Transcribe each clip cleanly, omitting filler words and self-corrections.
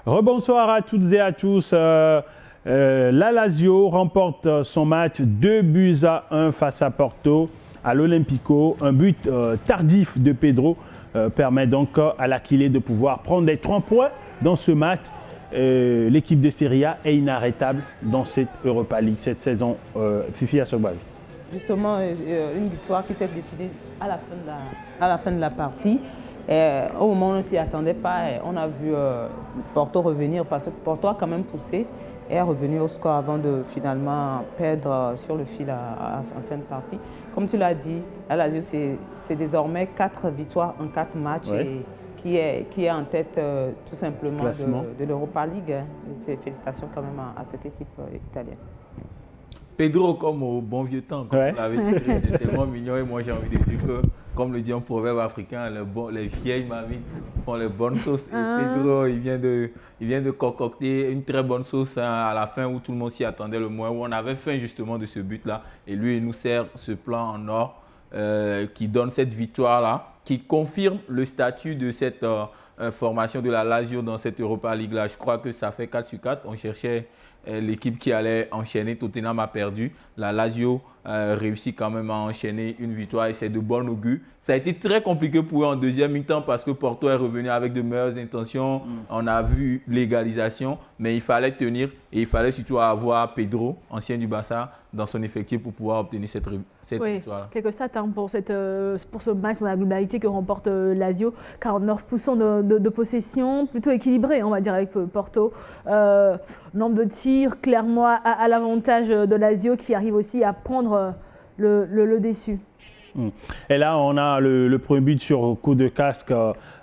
Rebonsoir à toutes et à tous. La Lazio remporte son match 2-1 face à Porto à l'Olympico. Un but tardif de Pedro permet donc à l'Aquilée de pouvoir prendre les 3 points dans ce match. L'équipe de Serie A est inarrêtable dans cette Europa League cette saison. Fifi Assogbal. Justement, une victoire qui s'est décidée à la fin de la partie. Au moment où on ne s'y attendait pas, on a vu Porto revenir parce que Porto a quand même poussé et est revenu au score avant de finalement perdre sur le fil en fin de partie. Comme tu l'as dit, la Lazio, c'est désormais 4 victoires en 4 matchs et qui est en tête tout simplement de l'Europa League. Félicitations quand même à cette équipe italienne. Pedro, comme au bon vieux temps, comme vous l'avez dit, c'est tellement mignon et moi j'ai envie de dire que, comme le dit un proverbe africain, les vieilles mamies font les bonnes sauces. Et Pedro, il vient de concocter une très bonne sauce à la fin où tout le monde s'y attendait le moins, où on avait faim justement de ce but-là. Et lui, il nous sert ce plan en or qui donne cette victoire-là, qui confirme le statut de cette formation de la Lazio dans cette Europa League-là. Je crois que ça fait 4 sur 4. On cherchait l'équipe qui allait enchaîner. Tottenham a perdu. La Lazio réussit quand même à enchaîner une victoire et c'est de bon augure. Ça a été très compliqué pour eux en deuxième mi-temps parce que Porto est revenu avec de meilleures intentions. On a vu l'égalisation, mais il fallait tenir et il fallait surtout avoir Pedro, ancien du Barça, dans son effectif pour pouvoir obtenir cette victoire-là. Quelques stats pour ce match dans la globalité que remporte Lazio. 49% de possession, plutôt équilibré, on va dire, avec Porto. Nombre de tirs clairement à l'avantage de Lazio qui arrive aussi à prendre le dessus. Et là, on a le premier but sur coup de casque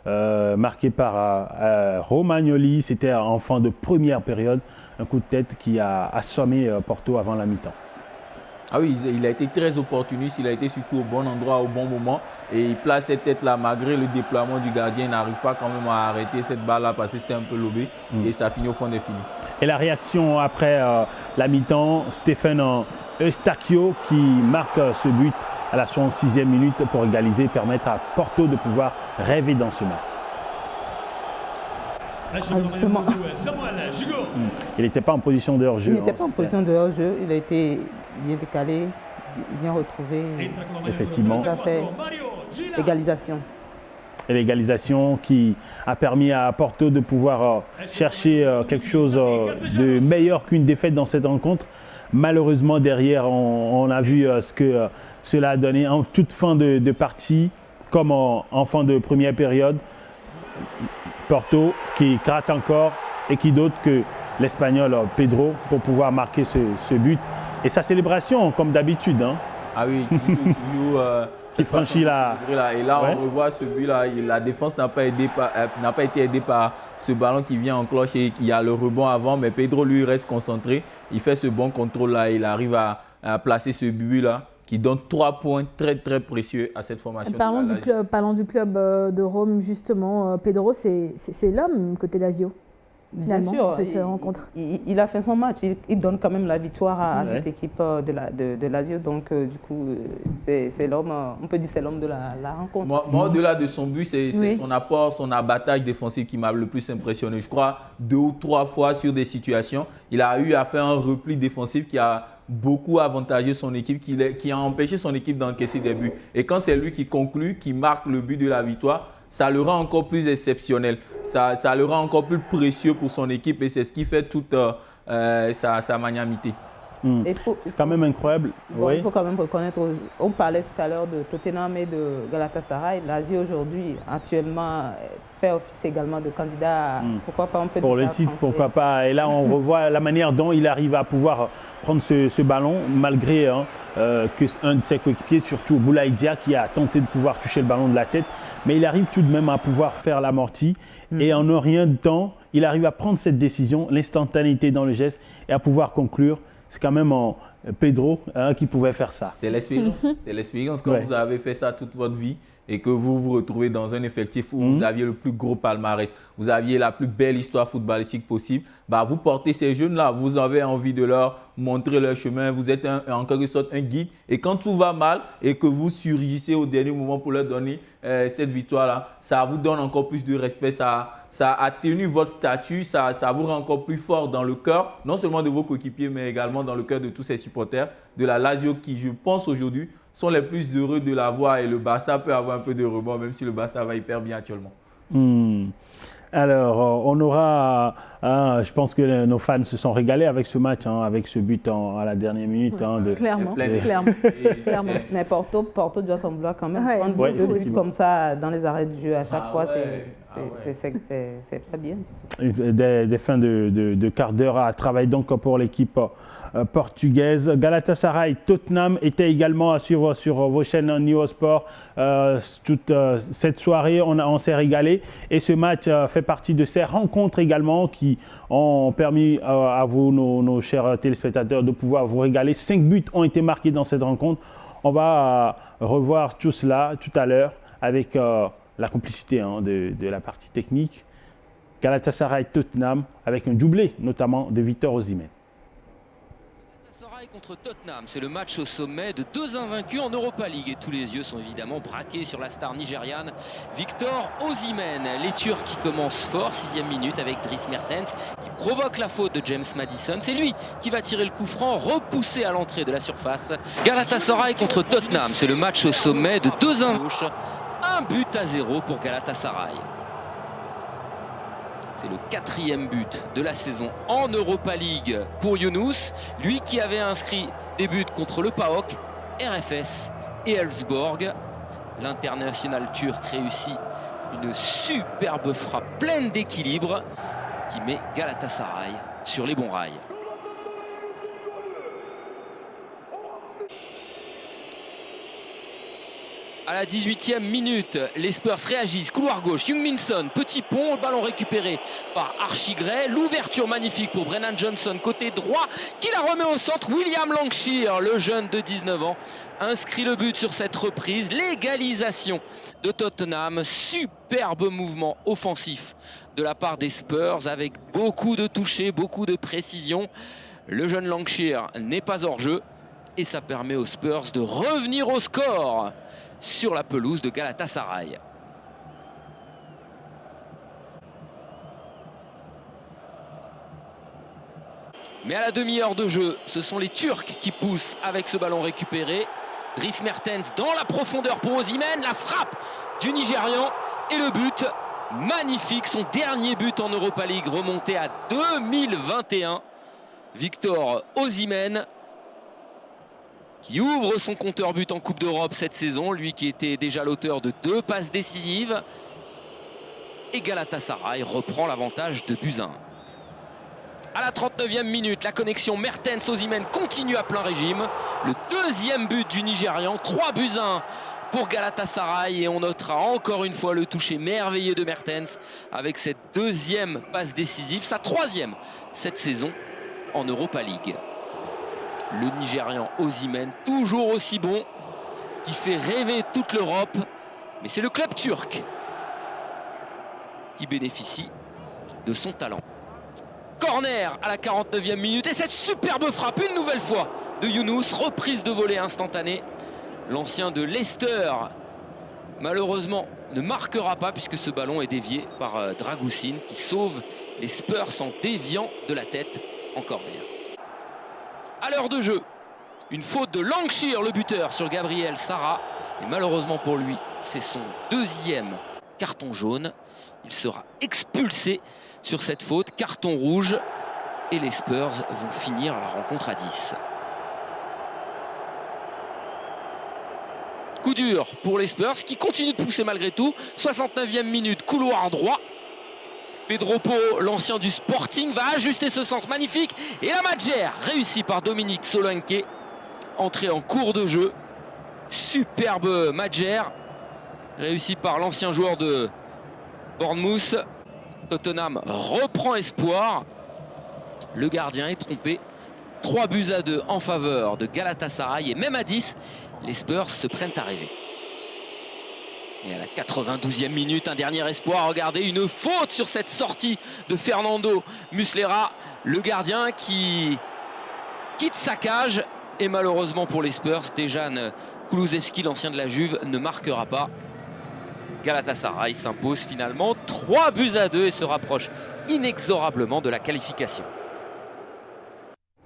marqué par Romagnoli. C'était en fin de première période, un coup de tête qui a assommé Porto avant la mi-temps. Ah oui, il a été très opportuniste, il a été surtout au bon endroit, au bon moment. Et il place cette tête-là, malgré le déploiement du gardien, il n'arrive pas quand même à arrêter cette balle-là parce que c'était un peu lobé. Et ça finit au fond des filets. Et la réaction après la mi-temps, Stéphane Eustachio qui marque ce but à la 66e minute pour égaliser, permettre à Porto de pouvoir rêver dans ce match. Il n'était pas en position de hors-jeu. Il n'était pas en position de hors-jeu, il a été bien décalé, bien retrouvé. Effectivement. Ça fait égalisation. Et l'égalisation qui a permis à Porto de pouvoir chercher quelque chose de meilleur qu'une défaite dans cette rencontre. Malheureusement, derrière, on a vu ce que cela a donné en toute fin de partie, comme en fin de première période. Porto qui craque encore et qui d'autre que l'Espagnol Pedro pour pouvoir marquer ce but. Et sa célébration, comme d'habitude. Hein. Ah oui, qui franchit la... Et là, on revoit ce but-là. La défense n'a pas été aidée par ce ballon qui vient en cloche et il y a le rebond avant. Mais Pedro, lui, reste concentré. Il fait ce bon contrôle-là. Il arrive à placer ce but-là qui donne 3 points très, très précieux à cette formation. Parlons du club de Rome, justement. Pedro, c'est l'homme côté Lazio. Finalement, bien sûr, cette rencontre. Il a fait son match, il donne quand même la victoire à cette équipe de Lazio. Donc, du coup, c'est l'homme, on peut dire c'est l'homme de la rencontre. Moi, au-delà de son but, c'est son apport, son abattage défensif qui m'a le plus impressionné. Je crois 2 ou 3 fois sur des situations, il a eu à faire un repli défensif qui a beaucoup avantagé son équipe, qui a empêché son équipe d'encaisser des buts. Et quand c'est lui qui conclut, qui marque le but de la victoire, ça le rend encore plus exceptionnel, ça le rend encore plus précieux pour son équipe et c'est ce qui fait toute sa magnanimité. C'est quand même incroyable. Bon, il faut quand même reconnaître, on parlait tout à l'heure de Tottenham et de Galatasaray. Lazio aujourd'hui, actuellement, fait office également de candidat, pourquoi pas, on peut pour le titre, français. Pourquoi pas. Et là, on revoit la manière dont il arrive à pouvoir prendre ce ballon, malgré qu'un de ses coéquipiers, surtout Boulaye Dia, qui a tenté de pouvoir toucher le ballon de la tête. Mais il arrive tout de même à pouvoir faire l'amorti. Et en un rien de temps, il arrive à prendre cette décision, l'instantanéité dans le geste et à pouvoir conclure. C'est quand même Pedro qui pouvait faire ça. C'est l'expérience. C'est l'expérience. Quand vous avez fait ça toute votre vie et que vous vous retrouvez dans un effectif où vous aviez le plus gros palmarès, vous aviez la plus belle histoire footballistique possible, bah vous portez ces jeunes-là, vous avez envie de leur montrer leur chemin, vous êtes en quelque sorte un guide. Et quand tout va mal et que vous surgissez au dernier moment pour leur donner cette victoire-là, ça vous donne encore plus de respect, ça ça atténue votre statut, ça vous rend encore plus fort dans le cœur, non seulement de vos coéquipiers, mais également dans le cœur de tous ces supporters de la Lazio qui, je pense aujourd'hui, sont les plus heureux de la voir. Et le Barça peut avoir un peu de rebond, même si le Barça va hyper bien actuellement. Alors, on aura, je pense que nos fans se sont régalés avec ce match, avec ce but à la dernière minute. Clairement. Mais Porto doit s'en vouloir quand même. Prendre Ouais, deux buts comme ça dans les arrêts du jeu à chaque fois, c'est pas bien. Des fins de quart d'heure à travailler donc pour l'équipe portugaise. Galatasaray, Tottenham était également à suivre sur vos chaînes Neosport. Toute cette soirée, on s'est régalé. Et ce match fait partie de ces rencontres également qui ont permis à vous, nos chers téléspectateurs, de pouvoir vous régaler. 5 buts ont été marqués dans cette rencontre. On va revoir tout cela tout à l'heure avec la complicité de la partie technique. Galatasaray, Tottenham, avec un doublé notamment de Victor Osimhen. Contre Tottenham, c'est le match au sommet de 2 invaincus en Europa League et tous les yeux sont évidemment braqués sur la star nigériane Victor Osimhen. Les Turcs qui commencent fort, 6e minute avec Dries Mertens qui provoque la faute de James Maddison. C'est lui qui va tirer le coup franc, repoussé à l'entrée de la surface. Galatasaray contre Tottenham, c'est le match au sommet de 2 invaincus. 1-0 pour Galatasaray. C'est le 4e but de la saison en Europa League pour Yunus, lui qui avait inscrit des buts contre le PAOK, RFS et Elfsborg. L'international turc réussit une superbe frappe pleine d'équilibre qui met Galatasaray sur les bons rails. À la 18e minute, les Spurs réagissent. Couloir gauche, Heung-min Son, petit pont, le ballon récupéré par Archie Gray. L'ouverture magnifique pour Brennan Johnson, côté droit, qui la remet au centre. William Lancashire, le jeune de 19 ans, inscrit le but sur cette reprise. L'égalisation de Tottenham. Superbe mouvement offensif de la part des Spurs avec beaucoup de toucher, beaucoup de précision. Le jeune Lancashire n'est pas hors jeu et ça permet aux Spurs de revenir au score sur la pelouse de Galatasaray. Mais à la demi-heure de jeu, ce sont les Turcs qui poussent avec ce ballon récupéré. Dries Mertens dans la profondeur pour Osimhen, la frappe du Nigérian et le but magnifique, son dernier but en Europa League remonté à 2021. Victor Osimhen qui ouvre son compteur but en Coupe d'Europe cette saison, lui qui était déjà l'auteur de 2 passes décisives. Et Galatasaray reprend l'avantage de buts 1. À la 39e minute, la connexion Mertens-Osimhen continue à plein régime. Le 2e but du Nigérian, 3-1 pour Galatasaray. Et on notera encore une fois le toucher merveilleux de Mertens avec cette 2e passe décisive, sa 3e cette saison en Europa League. Le Nigérian Osimhen, toujours aussi bon, qui fait rêver toute l'Europe. Mais c'est le club turc qui bénéficie de son talent. Corner à la 49e minute et cette superbe frappe une nouvelle fois de Yunus, reprise de volée instantanée. L'ancien de Leicester, malheureusement, ne marquera pas puisque ce ballon est dévié par Dragusin qui sauve les Spurs en déviant de la tête en corner. À l'heure de jeu, une faute de Lancashire, le buteur, sur Gabriel Sara. Et malheureusement pour lui, c'est son 2e carton jaune. Il sera expulsé sur cette faute, carton rouge. Et les Spurs vont finir la rencontre à 10. Coup dur pour les Spurs qui continuent de pousser malgré tout. 69e minute, couloir droit. Pedro Porro, l'ancien du Sporting, va ajuster ce centre magnifique. Et la Madjer, réussie par Dominique Solanke. Entrée en cours de jeu. Superbe Madjer, réussie par l'ancien joueur de Bournemouth. Tottenham reprend espoir. Le gardien est trompé. 3-2 en faveur de Galatasaray. Et même à 10, les Spurs se prennent à rêver. Et à la 92e minute, un dernier espoir. Regardez, une faute sur cette sortie de Fernando Muslera. Le gardien qui quitte sa cage. Et malheureusement pour les Spurs, Dejan Kulusevski, l'ancien de la Juve, ne marquera pas. Galatasaray s'impose finalement 3-2 et se rapproche inexorablement de la qualification.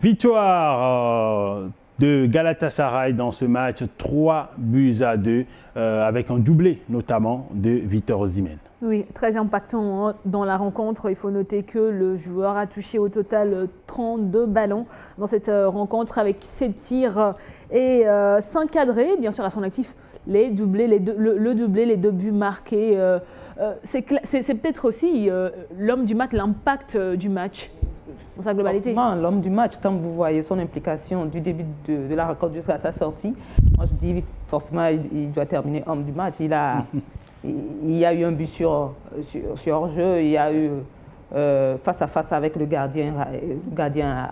Victoire de Galatasaray dans ce match, 3-2, avec un doublé notamment de Victor Osimhen. Oui, très impactant dans la rencontre. Il faut noter que le joueur a touché au total 32 ballons dans cette rencontre avec 7 tirs et 5 cadrés. Bien sûr, à son actif, les doublés, le doublé, les 2 buts marqués. C'est peut-être aussi l'homme du match, l'impact du match dans sa globalité. Forcément, l'homme du match, quand vous voyez son implication du début de la rencontre jusqu'à sa sortie, moi je dis forcément il doit terminer homme du match. Il y a eu un but sur hors-jeu, il y a eu face à face avec le gardien. Le gardien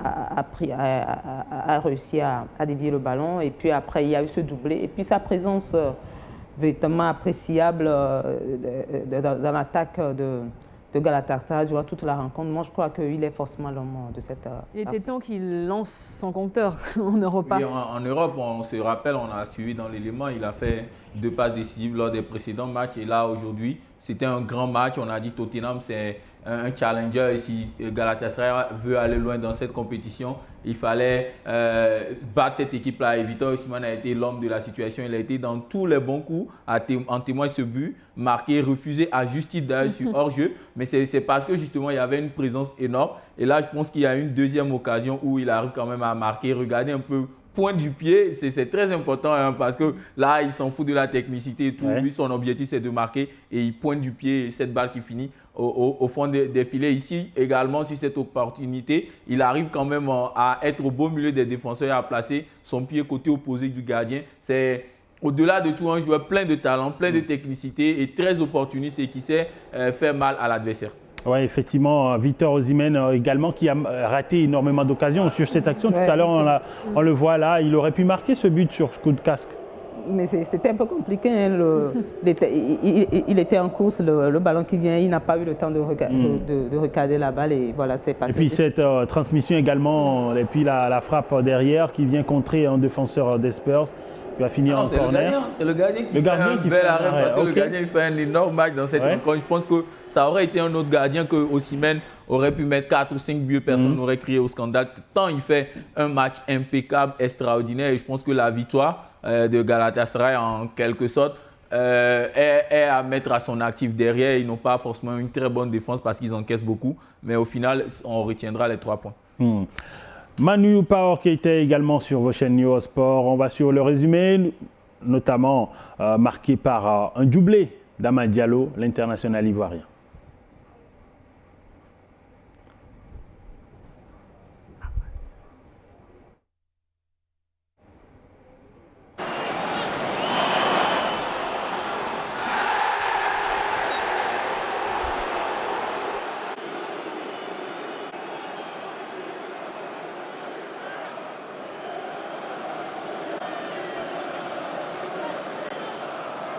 a réussi à dévier le ballon et puis après il y a eu ce doublé. Et puis sa présence véritablement appréciable dans l'attaque de Galatasaray durant toute la rencontre. Moi, je crois qu'il est forcément l'homme de cette Il était temps qu'il lance son compteur en Europa. Oui, en Europe, on se rappelle, on a suivi dans l'élément, il a fait 2 passes décisives lors des précédents matchs. Et là, aujourd'hui, c'était un grand match. On a dit Tottenham, c'est un challenger. Et si Galatasaray veut aller loin dans cette compétition, il fallait battre cette équipe-là. Et Victor Osimhen a été l'homme de la situation. Il a été dans tous les bons coups. En témoigne ce but, marqué, refusé à juste titre d'ailleurs sur hors-jeu. Mais c'est parce que justement, il y avait une présence énorme. Et là, je pense qu'il y a une deuxième occasion où il arrive quand même à marquer. Regardez un peu. Pointe du pied, c'est très important parce que là, il s'en fout de la technicité et tout. Ouais. Lui, son objectif, c'est de marquer et il pointe du pied cette balle qui finit au fond des filets. Ici, également, sur cette opportunité, il arrive quand même à être au beau milieu des défenseurs et à placer son pied côté opposé du gardien. C'est au-delà de tout un joueur plein de talent, plein de technicité et très opportuniste et qui sait faire mal à l'adversaire. Oui, effectivement, Victor Osimhen également qui a raté énormément d'occasions sur cette action. Tout à l'heure, on le voit là, il aurait pu marquer ce but sur coup de casque. Mais c'était un peu compliqué. Hein, il était en course, le ballon qui vient, il n'a pas eu le temps de regarder la balle et voilà, c'est passé. Et puis cette transmission également, et puis la frappe derrière qui vient contrer un défenseur des Spurs. Il va finir en corner. C'est le gardien qui fait un bel arrêt parce que le gardien il fait un énorme match dans cette rencontre. Je pense que ça aurait été un autre gardien que Osimhen aurait pu mettre 4 ou 5 buts. Personne n'aurait crié au scandale. Tant il fait un match impeccable, extraordinaire. Et je pense que la victoire de Galatasaray, en quelque sorte, est à mettre à son actif derrière. Ils n'ont pas forcément une très bonne défense parce qu'ils encaissent beaucoup. Mais au final, on retiendra les 3 points. Manu Power qui était également sur vos chaînes Neo Sport. On va sur le résumé, notamment marqué par un doublé d'Amad Diallo, l'international ivoirien.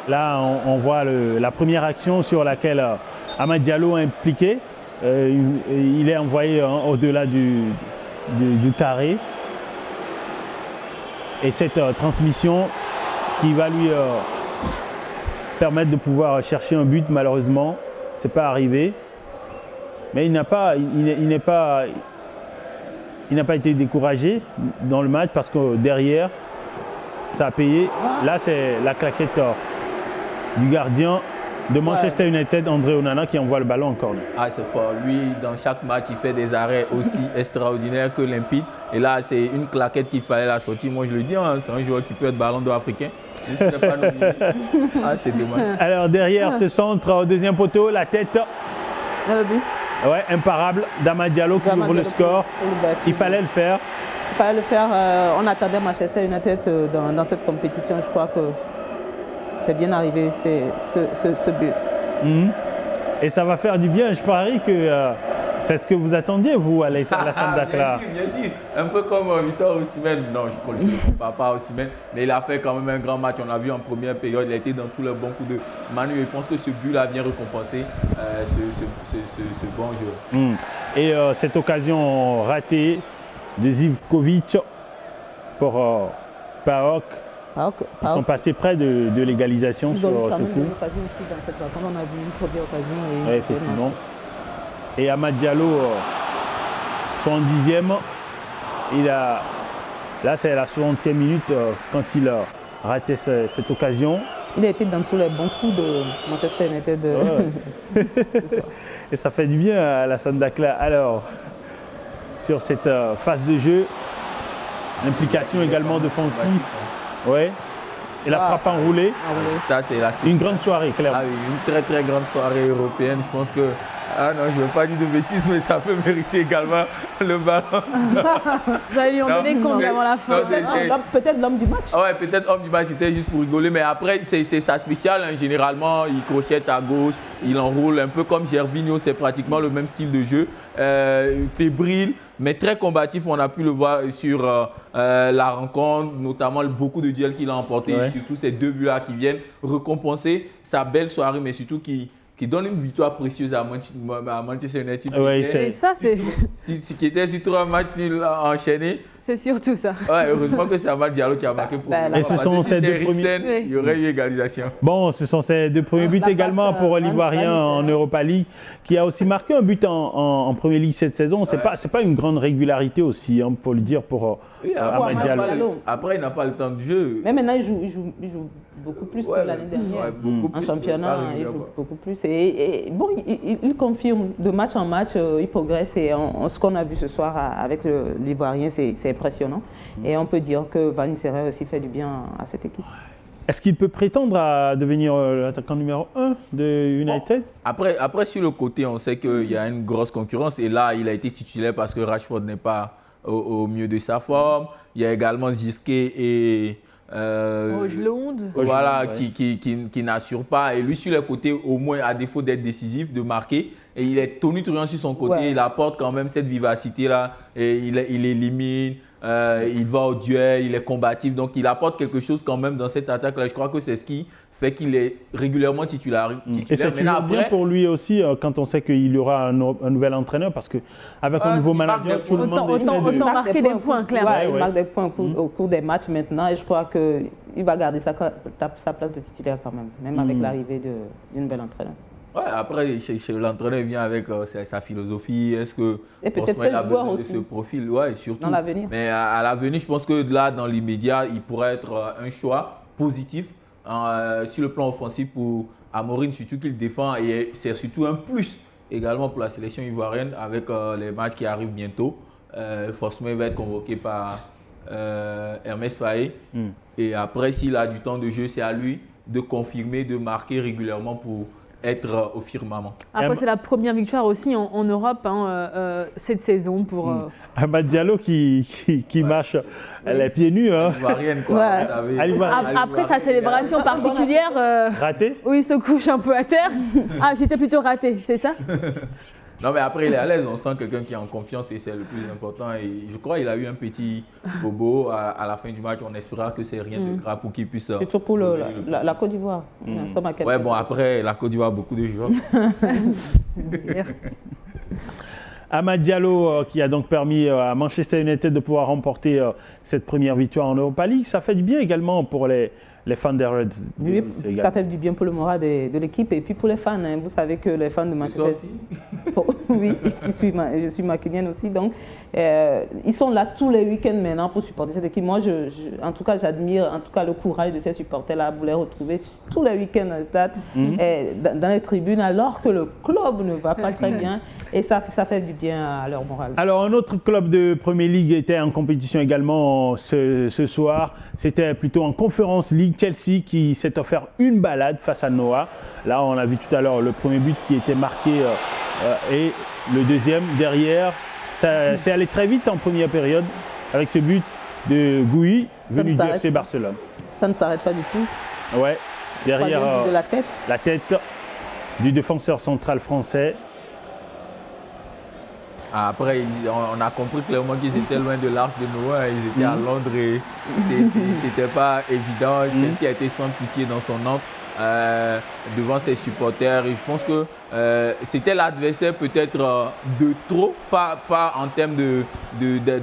Là, on voit la première action sur laquelle Amad Diallo est impliqué. Il est envoyé au-delà du carré. Et cette transmission qui va lui permettre de pouvoir chercher un but, malheureusement, ce n'est pas arrivé. Mais il n'a pas été découragé dans le match parce que derrière, ça a payé. Là, c'est la claquette du gardien de Manchester United, André Onana, qui envoie le ballon en corner. Ah, c'est fort. Lui, dans chaque match, il fait des arrêts aussi extraordinaires que limpides. Et là, c'est une claquette qu'il fallait la sortir. Moi, je le dis, c'est un joueur qui peut être ballon d'or africain. Même s'il n'est pas nominé. Ah, c'est dommage. Alors, derrière ce centre, au deuxième poteau, la tête. Ouais, imparable d'Amad Diallo qui ouvre le score. Il fallait le faire. Il fallait le faire. On attendait Manchester United dans cette compétition. Je crois que c'est bien arrivé, ce but. Et ça va faire du bien. Je parie que c'est ce que vous attendiez, vous, à Alassane Dakla. Bien sûr. Un peu comme Victor Osimhen. Non, je ne compare pas Osimhen, mais il a fait quand même un grand match. On l'a vu en première période. Il a été dans tous les bons coups de Manu. Et je pense que ce but-là vient récompenser ce bon jeu. Et cette occasion ratée de Zivkovic pour PAOK. Ils sont passés près de l'égalisation sur ce coup. Aussi dans cette rencontre, on a vu une première occasion. Oui, effectivement. Et Amad Diallo, 70e, là c'est la 60e minute quand il a raté cette occasion. Il a été dans tous les bons coups de Manchester United. Et ça fait du bien à Alassane Dakla. Alors, sur cette phase de jeu, l'implication également d'offensif. Ouais. Et la frappe enroulée. Ça, c'est une grande soirée, clairement. Ah oui, une très très grande soirée européenne. Je pense que, je ne veux pas dire de bêtises, mais ça peut mériter également le ballon. Vous allez lui en donner compte avant la fin. Peut-être l'homme du match. Ouais, peut-être homme du match, c'était juste pour rigoler. Mais après, c'est sa spéciale. Hein. Généralement, il crochette à gauche, il enroule un peu comme Gervinho. C'est pratiquement le même style de jeu. Fébrile, mais très combatif. On a pu le voir sur la rencontre, notamment beaucoup de duels qu'il a emportés. Ouais. Surtout ces 2 buts-là qui viennent récompenser sa belle soirée, mais surtout qui donne une victoire précieuse à Manchester United. Ouais, et ça, c'est... qui était sur 3 matchs nuls enchaînés. C'est surtout ça. Ouais, heureusement que c'est Amad Diallo qui a marqué pour et ce sont ces 2 premiers. Il y aurait eu égalisation. Bon, ce sont ces 2 premiers buts également pour l'Ivoirien en Europa League, qui a aussi marqué un but en Première Ligue cette saison. C'est pas une grande régularité aussi, hein, pour le dire, pour Amad Diallo. Après, il n'a pas le temps de jeu. Mais maintenant, il joue beaucoup plus que l'année dernière. En championnat, il joue beaucoup plus. Et bon, il confirme de match en match, il progresse. Et ce qu'on a vu ce soir avec l'Ivoirien, c'est impressionnant. Et on peut dire que Van Nistelrooy aussi fait du bien à cette équipe. Est-ce qu'il peut prétendre à devenir l'attaquant numéro 1 de United? Après, sur le côté, on sait qu'il y a une grosse concurrence. Et là, il a été titulaire parce que Rashford n'est pas au mieux de sa forme. Il y a également Zirkzee et... Højlund. Voilà, qui n'assure pas. Et lui, sur le côté, au moins, à défaut d'être décisif, de marquer, et il est tonitruant sur son côté. Il apporte quand même cette vivacité-là. Et il élimine, il va au duel, il est combatif. Donc, il apporte quelque chose quand même dans cette attaque-là. Je crois que c'est ce qui fait qu'il est régulièrement titulaire. Et c'est toujours bien pour lui aussi quand on sait qu'il y aura un nouvel entraîneur, parce qu'avec un nouveau manager, tout le monde autant marquer des points, clairement. Il marque des points au cours des matchs maintenant, et je crois qu'il va garder sa place de titulaire quand même avec l'arrivée d'une nouvelle entraîneur. Ouais, après, l'entraîneur vient avec sa philosophie. Est-ce que il a besoin de ce profil? Ouais, surtout. Dans l'avenir. Mais à l'avenir, je pense que là, dans l'immédiat, il pourrait être un choix positif sur le plan offensif pour Amorim, surtout qu'il défend. Et c'est surtout un plus également pour la sélection ivoirienne avec les matchs qui arrivent bientôt. Forcément, il va être convoqué par Hermès Faé. Et après, s'il a du temps de jeu, c'est à lui de confirmer, de marquer régulièrement pour être au firmament. Après, c'est la première victoire aussi en Europe cette saison pour... Amad Diallo qui marche les pieds nus. Hein. Ivoirienne, quoi. Vous savez. Après sa célébration particulière... Raté? Où il se couche un peu à terre. Ah, c'était plutôt raté, c'est ça? Non, mais après, il est à l'aise. On sent quelqu'un qui est en confiance et c'est le plus important. Et je crois qu'il a eu un petit bobo à la fin du match. On espéra que c'est rien de grave pour qu'il puisse... Surtout pour la Côte d'Ivoire. Ouais, bon, après, la Côte d'Ivoire, beaucoup de joueurs. Amad Diallo qui a donc permis à Manchester United de pouvoir remporter cette première victoire en Europa League. Ça fait du bien également pour les fans des Reds. Oui, ça fait du bien pour le moral de l'équipe et puis pour les fans. Hein. Vous savez que les fans de Manchester... Et toi aussi? Oui, je suis mancunienne aussi. Donc, ils sont là tous les week-ends maintenant pour supporter cette équipe. Moi, en tout cas, j'admire le courage de ces supporters-là pour les retrouver tous les week-ends dans le stade, dans les tribunes, alors que le club ne va pas très bien. Et ça fait du bien à leur moral. Alors, un autre club de Premier League était en compétition également ce soir. C'était plutôt en Conference League. Chelsea qui s'est offert une balade face à Noah. Là, on a vu tout à l'heure le premier but qui était marqué et le deuxième derrière. C'est allé très vite en première période avec ce but de Gouy venu du FC Barcelone. Ça ne s'arrête pas du tout. Ouais, derrière de la tête du défenseur central français. Après, on a compris clairement qu'ils étaient loin de l'arche de Noah. Ils étaient à Londres et c'était pas évident. Chelsea a été sans pitié dans son entre devant ses supporters. Et je pense que c'était l'adversaire peut-être de trop, pas en termes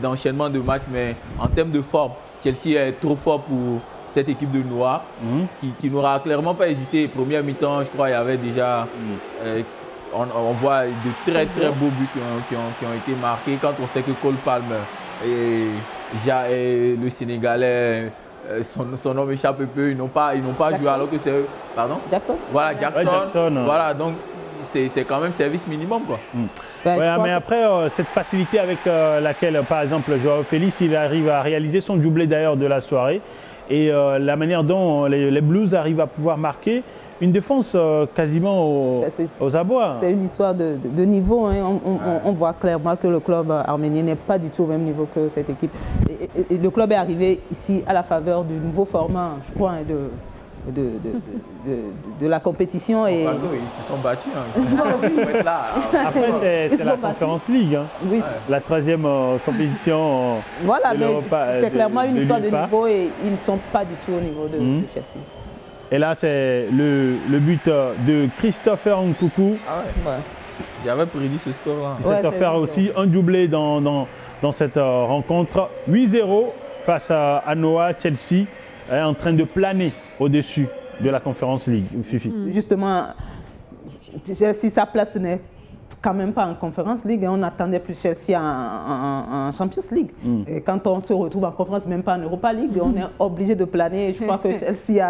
d'enchaînement de matchs, mais en termes de forme. Chelsea est trop fort pour cette équipe de Noah qui n'aura clairement pas hésité. Première mi-temps, je crois, il y avait déjà... on voit de très beaux buts qui ont été marqués. Quand on sait que Cole Palmer et le Sénégalais, son nom m'échappe un peu, ils n'ont pas joué alors que c'est eux. Pardon? Jackson. Voilà, Jackson. Ouais, Jackson. Voilà, donc c'est quand même service minimum, quoi. Mais après, cette facilité avec laquelle, par exemple, Joao Félix, il arrive à réaliser son doublé d'ailleurs de la soirée. Et la manière dont les Blues arrivent à pouvoir marquer une défense quasiment aux abois. C'est une histoire de niveau. Hein. On voit clairement que le club arménien n'est pas du tout au même niveau que cette équipe. Et le club est arrivé ici à la faveur du nouveau format, je crois, hein, de la compétition. Et... Ils se sont battus. Hein. Là, après, c'est la Conférence League. Hein. Oui, la troisième compétition. Voilà, mais c'est clairement une histoire de niveau et ils ne sont pas du tout au niveau de Chelsea. Et là, c'est le but de Christopher Nkunku. Ah ouais. J'avais prédit ce score-là. C'est offert aussi un doublé dans cette rencontre. 8-0 face à Noah. Chelsea est en train de planer au-dessus de la Conference League. Fifi. Justement, si sa place n'est quand même pas en Conference League, on attendait plus Chelsea en Champions League. Et quand on se retrouve en Conference, même pas en Europa League, on est obligé de planer. Et je crois que Chelsea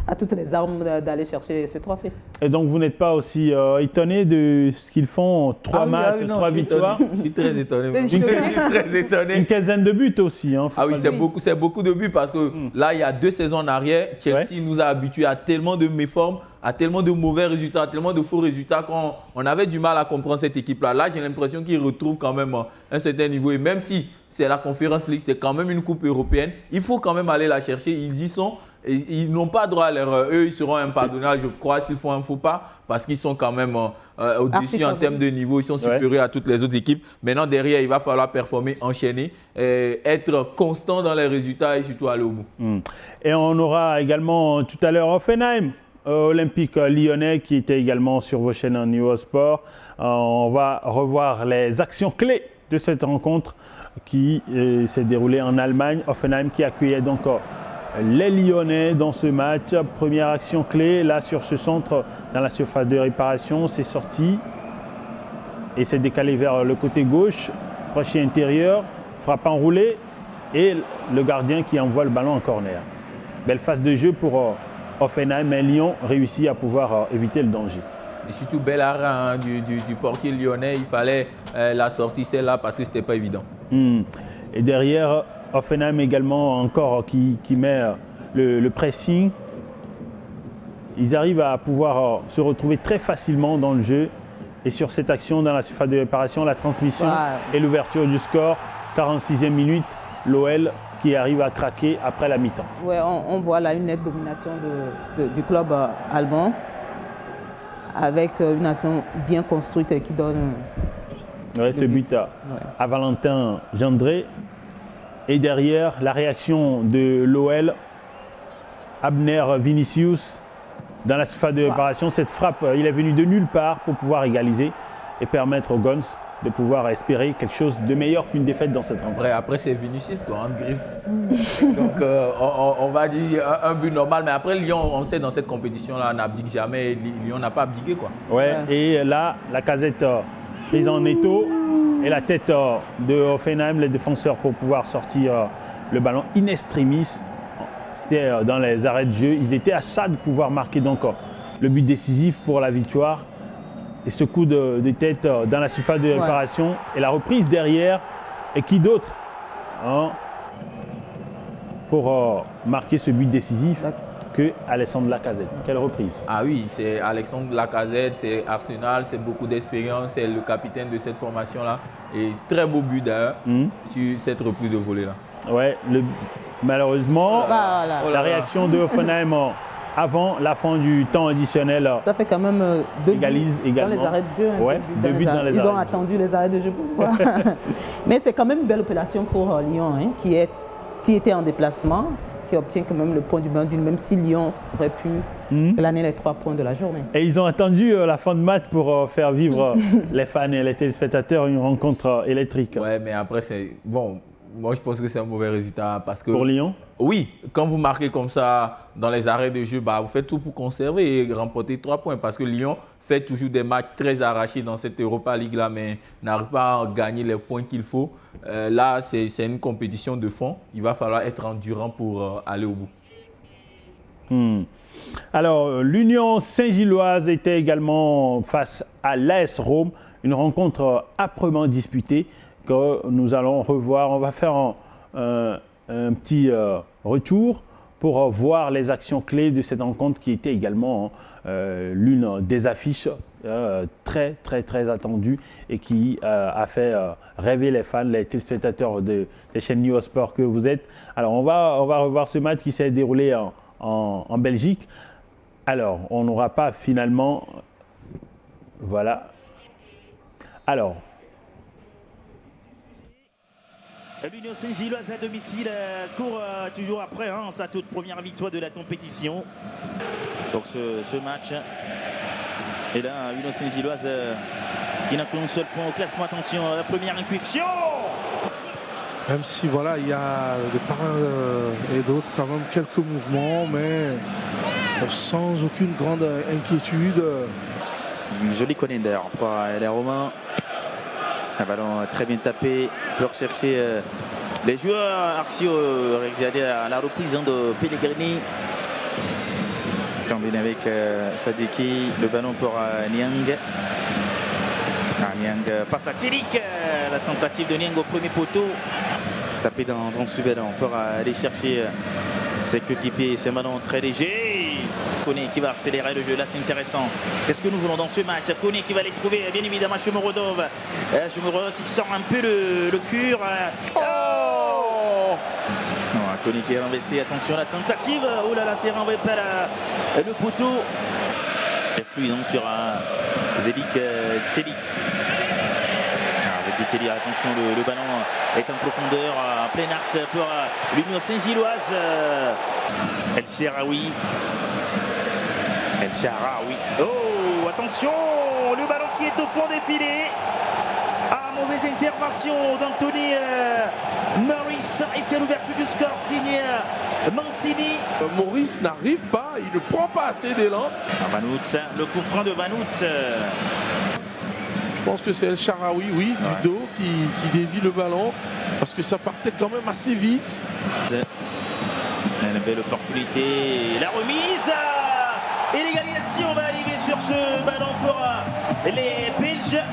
a toutes les armes d'aller chercher ce trophée. Et donc vous n'êtes pas aussi étonné de ce qu'ils font, 3 matchs, 3 victoires? Je suis très étonné. Je suis très étonné. Une quinzaine de buts aussi. Hein, oui, c'est beaucoup de buts parce que là, il y a 2 saisons en arrière, Chelsea nous a habitués à tellement de méformes, à tellement de mauvais résultats, tellement de faux résultats qu'on avait du mal à comprendre cette équipe-là. Là, j'ai l'impression qu'ils retrouvent quand même un certain niveau. Et même si c'est la Conference League, c'est quand même une coupe européenne, il faut quand même aller la chercher. Ils y sont et ils n'ont pas droit à l'erreur. Eux, ils seront impardonnables, je crois, s'ils font un faux pas, parce qu'ils sont quand même au-dessus en termes de niveau. Ils sont supérieurs à toutes les autres équipes. Maintenant, derrière, il va falloir performer, enchaîner, être constant dans les résultats et surtout aller au bout. Et on aura également tout à l'heure Hoffenheim. Olympique lyonnais qui était également sur vos chaînes en Eurosport. On va revoir les actions clés de cette rencontre qui s'est déroulée en Allemagne. Hoffenheim qui accueillait donc les Lyonnais dans ce match. Première action clé, là sur ce centre dans la surface de réparation, c'est sorti et c'est décalé vers le côté gauche, crochet intérieur, frappe enroulée et le gardien qui envoie le ballon en corner. Belle phase de jeu pour Hoffenheim, mais Lyon réussit à pouvoir éviter le danger. Et surtout, bel arrêt du portier lyonnais. Il fallait la sortie celle-là parce que ce n'était pas évident. Et derrière, Hoffenheim également encore qui met le pressing. Ils arrivent à pouvoir se retrouver très facilement dans le jeu. Et sur cette action dans la surface de réparation, la transmission et l'ouverture du score, 46e minute, l'OL qui arrive à craquer après la mi-temps. Ouais, on voit là une nette domination du club allemand avec une action bien construite qui donne... ce but à Valentin Gendré. Et derrière, la réaction de l'OL, Abner Vinicius dans la surface de réparation. Cette frappe, il est venu de nulle part pour pouvoir égaliser et permettre aux Guns de pouvoir espérer quelque chose de meilleur qu'une défaite dans cette rencontre. Après c'est Vinicius, quoi, en griffe. Donc on va dire un but normal. Mais après Lyon, on sait dans cette compétition-là, on n'abdique jamais. Lyon n'a pas abdiqué, quoi. Et là, la casette prise en étau et la tête de Hoffenheim, les défenseurs pour pouvoir sortir le ballon in extremis. C'était dans les arrêts de jeu. Ils étaient à ça de pouvoir marquer donc le but décisif pour la victoire. Et ce coup de tête dans la surface de réparation et la reprise derrière. Et qui d'autre pour marquer ce but décisif que Alexandre Lacazette. Quelle reprise! Ah oui, c'est Alexandre Lacazette, c'est Arsenal, c'est beaucoup d'expérience, c'est le capitaine de cette formation-là. Et très beau but d'ailleurs sur cette reprise de volée-là. Ouais, malheureusement, la réaction de Hoffenheim avant la fin du temps additionnel. Ça fait quand même deux buts dans les arrêts de jeu. Ils ont attendu les arrêts de jeu pour voir. Mais c'est quand même une belle opération pour Lyon, qui était en déplacement, qui obtient quand même le point du bain d'une, même si Lyon aurait pu glaner les 3 points de la journée. Et ils ont attendu la fin de match pour faire vivre les fans et les téléspectateurs une rencontre électrique. Ouais, mais après, c'est bon. moi je pense que c'est un mauvais résultat parce que… Pour Lyon? Oui, quand vous marquez comme ça dans les arrêts de jeu, vous faites tout pour conserver et remporter 3 points parce que Lyon fait toujours des matchs très arrachés dans cette Europa League là, mais n'arrive pas à gagner les points qu'il faut. Là, c'est une compétition de fond. Il va falloir être endurant pour aller au bout. Alors, l'Union Saint-Gilloise était également face à l'AS Rome, une rencontre âprement disputée que nous allons revoir. On va faire un petit retour pour voir les actions clés de cette rencontre qui était également l'une des affiches très, très, très attendue et qui a fait rêver les fans, les téléspectateurs des chaînes Neosport que vous êtes. Alors, on va revoir ce match qui s'est déroulé en Belgique. Alors, on n'aura pas finalement… Voilà. Alors… L'Union Saint-Gilloise à domicile court toujours après sa toute première victoire de la compétition. Donc ce match. Et là, l'Union Saint-Gilloise qui n'a qu'un seul point au classement. Attention à la première intuition. Même si voilà, il y a de part et d'autre quand même quelques mouvements, mais sans aucune grande inquiétude. Joli Conender pour les Romains. Un ballon très bien tapé pour chercher les joueurs. Arcio regardez à la reprise de Pellegrini. Combine avec Sadiki. Le ballon pour Niang. Niang face à Tilik. La tentative de Niang au premier poteau. Tapé dans ce ballon pour aller chercher ses coéquipiers. C'est un ballon très léger. Koné qui va accélérer le jeu, là c'est intéressant. Qu'est-ce que nous voulons dans ce match? Koné qui va les trouver, bien évidemment, Shomurodov. Shomurodov qui sort un peu le cure. Koné qui est renversé, attention à la tentative. Oh là là, c'est renversé par le poteau. Et fluide donc sur Zedik Tchelik. Zedik Tchelik, attention, le ballon est en profondeur, en plein axe pour l'Union Saint-Gilloise. El Shaarawy. El Shaarawy. Oh, attention, le ballon qui est au fond des filets. Mauvaise intervention d'Anthony Maurice. Et c'est l'ouverture du score signé Mancini. Maurice n'arrive pas, il ne prend pas assez d'élan. Vanout, le coup franc de Vanout. Je pense que c'est El Shaarawy, oui, du dos qui dévie le ballon. Parce que ça partait quand même assez vite. Une belle opportunité. La remise. Et l'égalisation va arriver sur ce ballon pour les Belges.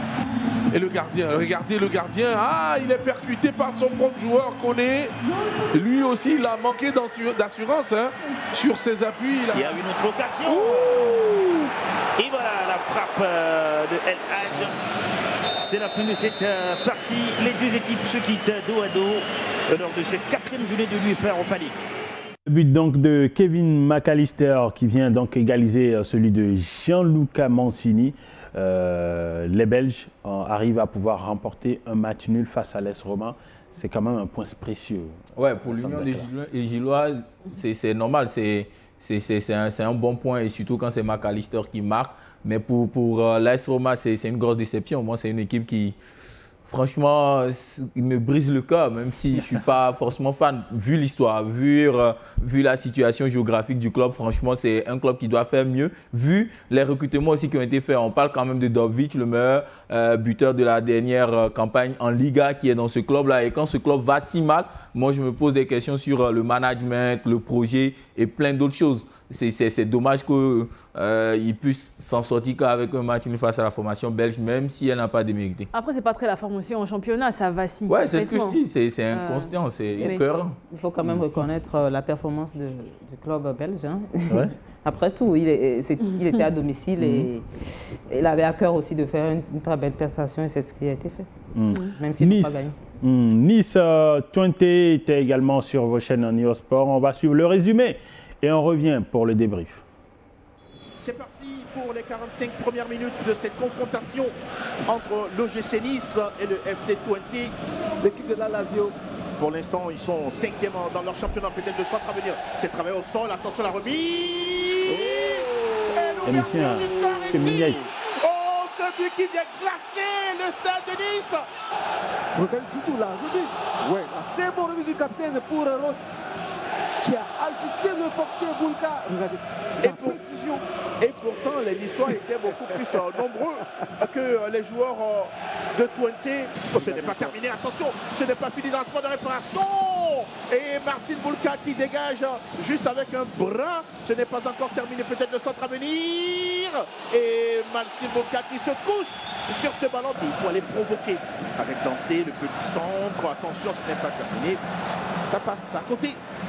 Et le gardien, regardez le gardien. Ah, il est percuté par son propre joueur, Koné. Lui aussi, il a manqué d'assurance sur ses appuis. Il y a une autre occasion. Et voilà la frappe de El Hadj. C'est la fin de cette partie. Les deux équipes se quittent dos à dos lors de cette 4e journée de l'UEFA Europa League. Le but donc de Kevin McAllister qui vient donc égaliser celui de Gianluca Mancini. Les Belges arrivent à pouvoir remporter un match nul face à l'AS Roma. C'est quand même un point précieux. Ouais, pour l'Union des Gillois, c'est normal. C'est un bon point et surtout quand c'est McAllister qui marque. Mais pour l'AS Roma, c'est une grosse déception. Moi, c'est une équipe qui… Franchement, il me brise le cœur, même si je ne suis pas forcément fan. Vu l'histoire, vu la situation géographique du club, franchement, c'est un club qui doit faire mieux. Vu les recrutements aussi qui ont été faits, on parle quand même de Dovic, le meilleur buteur de la dernière campagne en Liga, qui est dans ce club-là. Et quand ce club va si mal, moi, je me pose des questions sur le management, le projet et plein d'autres choses. C'est dommage qu'il puisse s'en sortir qu'avec un match face à la formation belge, même si elle n'a pas démérité. Après, c'est pas très la formation en championnat, ça vacille. Ouais, c'est ce que je dis, c'est inconscient, c'est épeurant. Il faut quand même reconnaître la performance du club belge. Ouais. Après tout, il était à domicile et il avait à cœur aussi de faire une très belle prestation et c'est ce qui a été fait. Même s'il n'a pas gagné. Nice 20 était également sur vos chaînes en Neosport. On va suivre le résumé et on revient pour le débrief. C'est parti pour les 45 premières minutes de cette confrontation entre l'OGC Nice et le FC 20. L'équipe de la Lazio, pour l'instant, ils sont 5e dans leur championnat, peut-être le centre à venir. C'est travail au sol, attention à la remise. Et l'ouverture du score ici. Oh, ce but qui vient glacer le stade de Nice. Regardez surtout la remise. Ouais, la très bonne remise du capitaine pour Roth, qui a assisté le portier Boulka. Regardez, précision. Et pourtant, les Niçois étaient beaucoup plus nombreux que les joueurs de Twente. Oh, ce n'est pas terminé, attention, ce n'est pas fini dans le sport de réparation. Et Martin Boulka qui dégage juste avec un bras. Ce n'est pas encore terminé, peut-être le centre à venir. Et Martin Boulka qui se couche sur ce ballon. Il faut aller provoquer avec Dante, le petit centre. Attention, ce n'est pas terminé. Ça passe à côté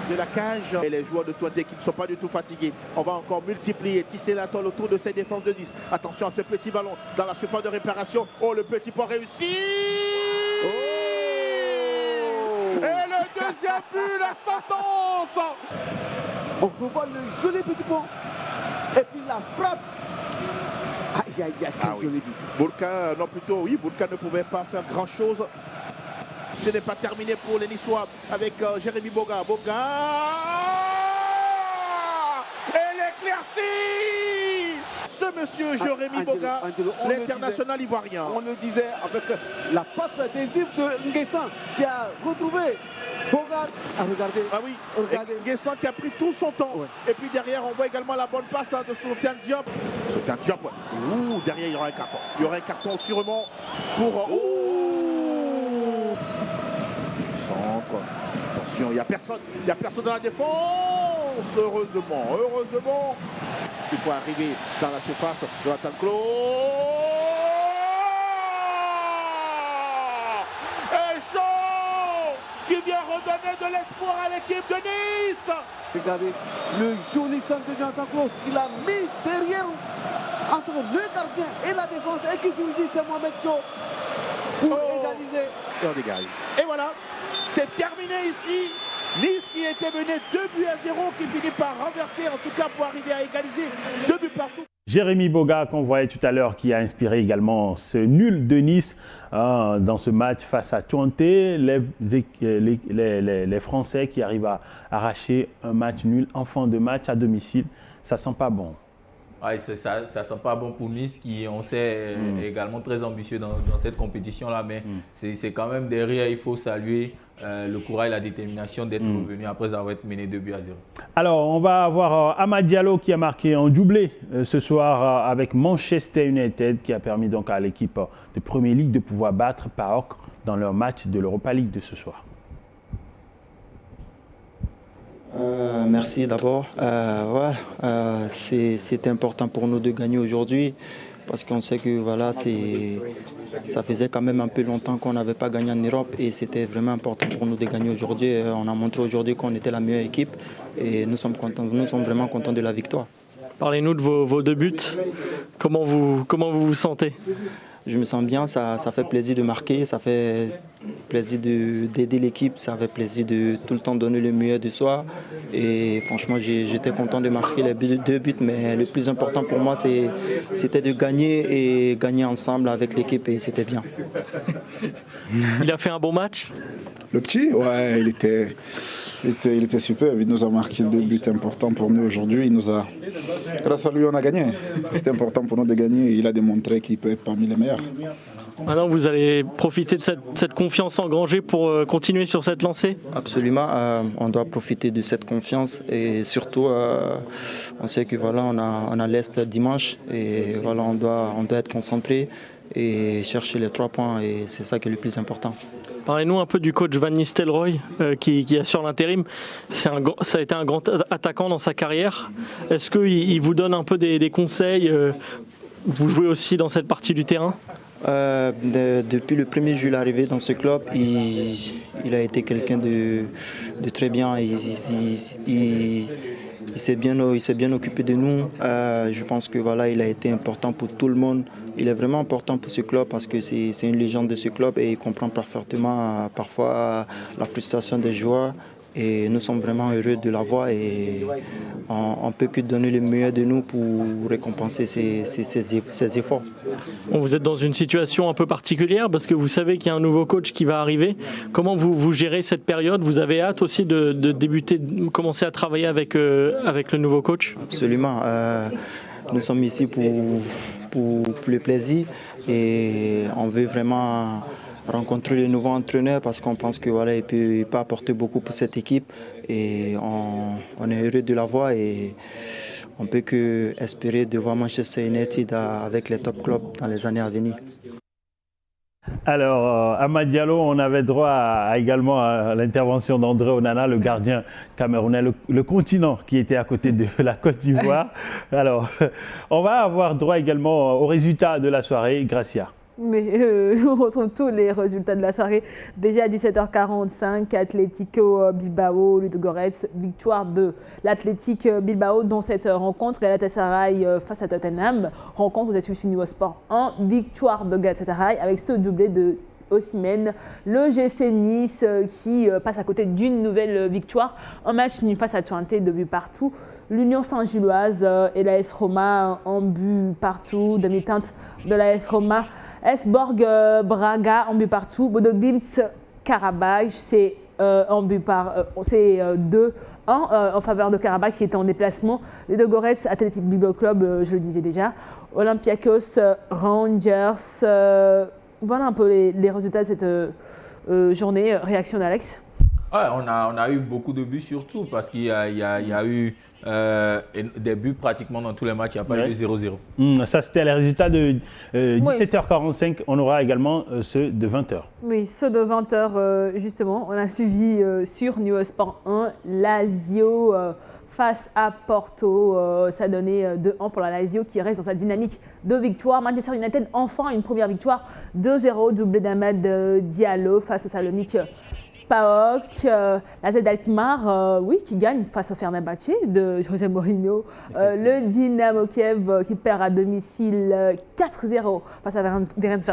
de la cage. Et les joueurs de Twente qui ne sont pas du tout fatigués. On va encore multiplier, tisser la toile autour de ces défenses de 10. Attention à ce petit ballon dans la surface de réparation. Oh, le petit point réussi. Oh. Et le deuxième but, la sentence. On revoit le joli petit pont. Et puis la frappe. Aïe, aïe, aïe, oui. Joli but. Boulka, non plutôt, oui, Boulka ne pouvait pas faire grand chose. Ce n'est pas terminé pour les Niçois avec Jérémy Boga. Boga. Et l'éclaircie. Ce monsieur Jérémy Boga, l'international ivoirien. On le disait avec la passe décisive de Nguessan qui a retrouvé Boga. Ah, regardez. Ah oui, Nguessan qui a pris tout son temps. Ouais. Et puis derrière, on voit également la bonne passe de Sofiane Diop. Sofiane Diop, ouais. Ouh, derrière, il y aura un carton. Il y aura un carton sûrement pour... Ouh. Centre. Attention, il n'y a personne. Il n'y a personne dans la défense. Heureusement. Il faut arriver dans la surface de la Tanclo. Et Chaud qui vient redonner de l'espoir à l'équipe de Nice. Regardez le joli centre de Jonathan Klaus. Il a mis derrière entre le gardien et la défense. Et qui surgit, c'est Mohamed Chaud pour égaliser. Et on dégage. Et voilà, c'est terminé ici. Nice qui était mené 2-0, qui finit par renverser, en tout cas pour arriver à égaliser 2 buts partout. Jérémy Boga, qu'on voyait tout à l'heure, qui a inspiré également ce nul de Nice dans ce match face à Twente. Les Français qui arrivent à arracher un match nul en fin de match à domicile, ça sent pas bon. Ouais, ça sent pas bon pour Nice qui, on sait, également très ambitieux dans cette compétition-là. Mais c'est quand même derrière, il faut saluer le courage et la détermination d'être revenu après avoir été mené 2-0. Alors, on va avoir Amad Diallo qui a marqué un doublé ce soir avec Manchester United, qui a permis donc à l'équipe de Premier League de pouvoir battre PAOK dans leur match de l'Europa League de ce soir. Merci d'abord. C'est important pour nous de gagner aujourd'hui parce qu'on sait que voilà, ça faisait quand même un peu longtemps qu'on n'avait pas gagné en Europe et c'était vraiment important pour nous de gagner aujourd'hui. On a montré aujourd'hui qu'on était la meilleure équipe et nous sommes vraiment contents de la victoire. Parlez-nous de vos deux buts. Comment vous vous sentez ? Je me sens bien, ça fait plaisir de marquer, ça fait plaisir d'aider l'équipe, ça fait plaisir de tout le temps donner le meilleur de soi. Et franchement, j'étais content de marquer les deux buts, mais le plus important pour moi, c'était de gagner et gagner ensemble avec l'équipe et c'était bien. Il a fait un bon match ? Le petit, ouais, il était super. Il nous a marqué 2 buts importants pour nous aujourd'hui. Grâce à lui, on a gagné. C'était important pour nous de gagner. Il a démontré qu'il peut être parmi les meilleurs. Maintenant, vous allez profiter de cette confiance engrangée pour continuer sur cette lancée ? Absolument. On doit profiter de cette confiance et surtout, on sait que voilà, on a l'Est dimanche et voilà, on doit être concentré et chercher les 3 points et c'est ça qui est le plus important. Parlez-nous un peu du coach Van Nistelrooy qui assure l'intérim. Ça a été un grand attaquant dans sa carrière. Est-ce qu'il vous donne un peu des conseils ? Vous jouez aussi dans cette partie du terrain ? Depuis le premier jour arrivé dans ce club, il a été quelqu'un de très bien. Il s'est bien occupé de nous. Je pense que voilà, il a été important pour tout le monde. Il est vraiment important pour ce club parce que c'est une légende de ce club et il comprend parfaitement parfois la frustration des joueurs. Et nous sommes vraiment heureux de l'avoir et on ne peut que donner le meilleur de nous pour récompenser ses efforts. Vous êtes dans une situation un peu particulière parce que vous savez qu'il y a un nouveau coach qui va arriver. Comment vous gérez cette période ? Vous avez hâte aussi de débuter, de commencer à travailler avec le nouveau coach ? Absolument. Nous sommes ici pour le plaisir et on veut vraiment rencontrer le nouveau entraîneur parce qu'on pense que voilà, il peut apporter beaucoup pour cette équipe et on est heureux de l'avoir et on peut que espérer de voir Manchester United avec les top clubs dans les années à venir. Alors, Amad Diallo, on avait droit également à l'intervention d'André Onana, le gardien camerounais, le continent qui était à côté de la Côte d'Ivoire. Alors, on va avoir droit également aux résultats de la soirée. Gracia. Mais on retrouve tous les résultats de la soirée. Déjà à 17h45, Atlético Bilbao, Ludogorets, victoire de l'Athletic Bilbao dans cette rencontre. Galatasaray face à Tottenham, rencontre vous avez suivi sur Niveau Sport 1, victoire de Galatasaray avec ce doublé de Osimhen. Le GC Nice qui passe à côté d'une nouvelle victoire. Un match nul face à Twente, 2 buts partout. L'Union Saint-Gilloise et l'AS Roma en but partout. Demi-teinte de l'AS Roma. Esborg Braga en but partout. Bodo Glimt Karabakh, c'est 2-1 en faveur de Karabakh qui était en déplacement. Les deux Gorets, Athletic Bilbao Club, je le disais déjà. Olympiakos, Rangers. Voilà un peu les résultats de cette journée. Réaction d'Alex? Ouais, on a eu beaucoup de buts surtout parce qu'il y a eu des buts pratiquement dans tous les matchs. Il n'y a pas eu de 0-0. Ça, c'était les résultats de 17h45. On aura également ceux de 20h. Oui, ceux de 20h, justement. On a suivi sur New Sport 1 Lazio face à Porto. Ça donnait 2-1 pour la Lazio qui reste dans sa dynamique de victoire. Manchester United, enfin une première victoire. 2-0, doublé d'Amad Diallo face au Salonique PAOK, la Z Alkmaar, qui gagne face au Fenerbahçe de José Mourinho. Le Dynamo Kiev qui perd à domicile 4-0 face à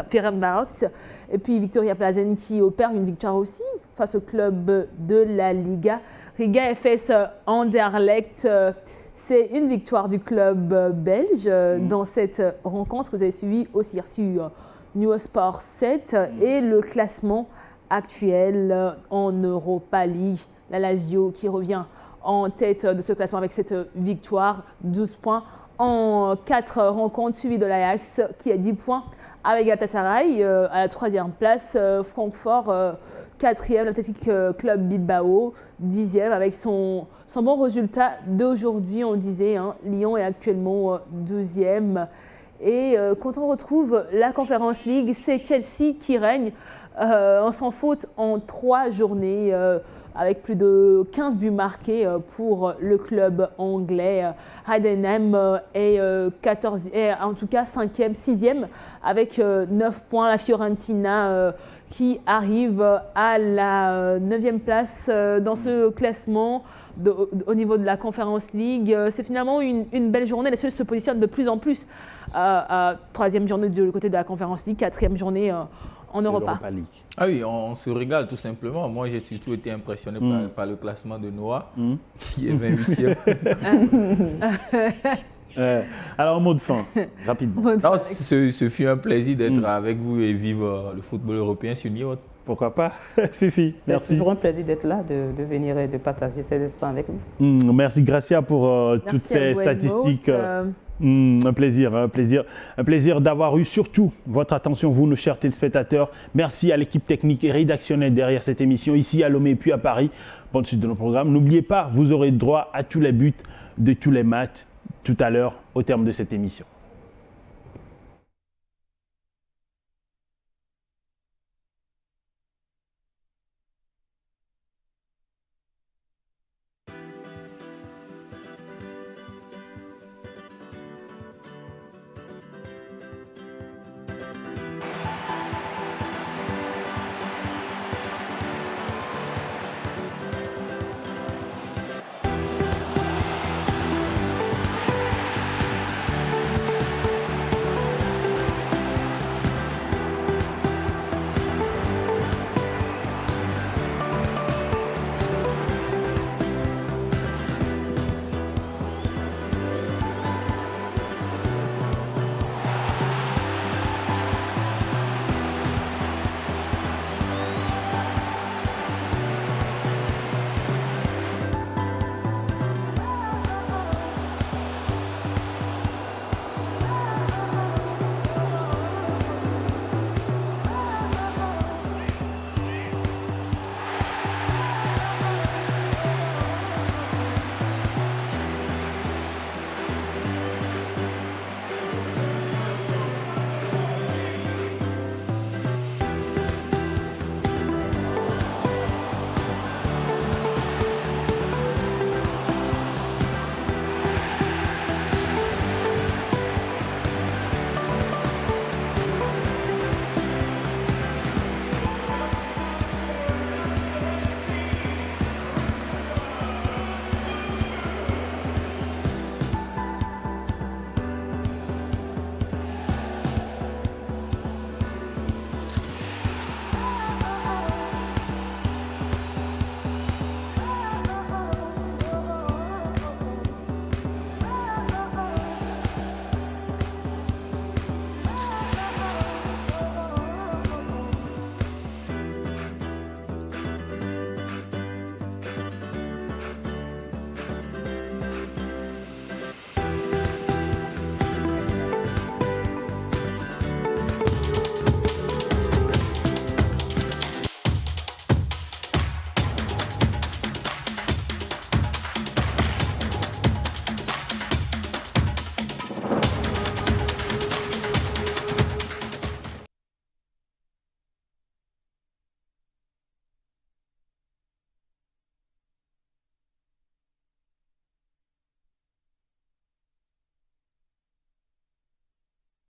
Ferencváros. Et puis Victoria Plzen qui opère une victoire aussi face au club de la Liga. Riga FS Anderlecht, c'est une victoire du club belge dans cette rencontre que vous avez suivie aussi sur New Sport 7 et le classement actuel en Europa League. La Lazio qui revient en tête de ce classement avec cette victoire, 12 points en 4 rencontres, suivi de l'Ajax qui a 10 points avec Galatasaray à la 3e place, Francfort 4e, l'Athletic Club Bilbao 10e avec son bon résultat d'aujourd'hui. On disait, Lyon est actuellement 12e. Et quand on retrouve la Conference League, c'est Chelsea qui règne sans faute en 3 journées, avec plus de 15 buts marqués pour le club anglais. Heidenheim est 5e, 6e avec 9 points. La Fiorentina qui arrive à la 9e place dans ce classement au niveau de la Conference League. C'est finalement une belle journée. Les Seuls se positionnent de plus en plus. 3e journée du côté de la Conference League, 4e journée en Europa. Ah oui, on se régale tout simplement. Moi, j'ai surtout été impressionné par le classement de Noah, qui est 28e. Alors, en mot de fin, rapidement. Non, ce fut un plaisir d'être avec vous et vivre le football européen sur Niort. Pourquoi pas? Fifi, merci. C'est toujours un plaisir d'être là, de venir et de partager ces instants avec nous. Merci Gracia pour toutes ces statistiques. Un plaisir d'avoir eu surtout votre attention, vous, nos chers téléspectateurs. Merci à l'équipe technique et rédactionnelle derrière cette émission, ici à Lomé puis à Paris. Bonne suite de nos programmes. N'oubliez pas, vous aurez droit à tous les buts de tous les matchs tout à l'heure au terme de cette émission.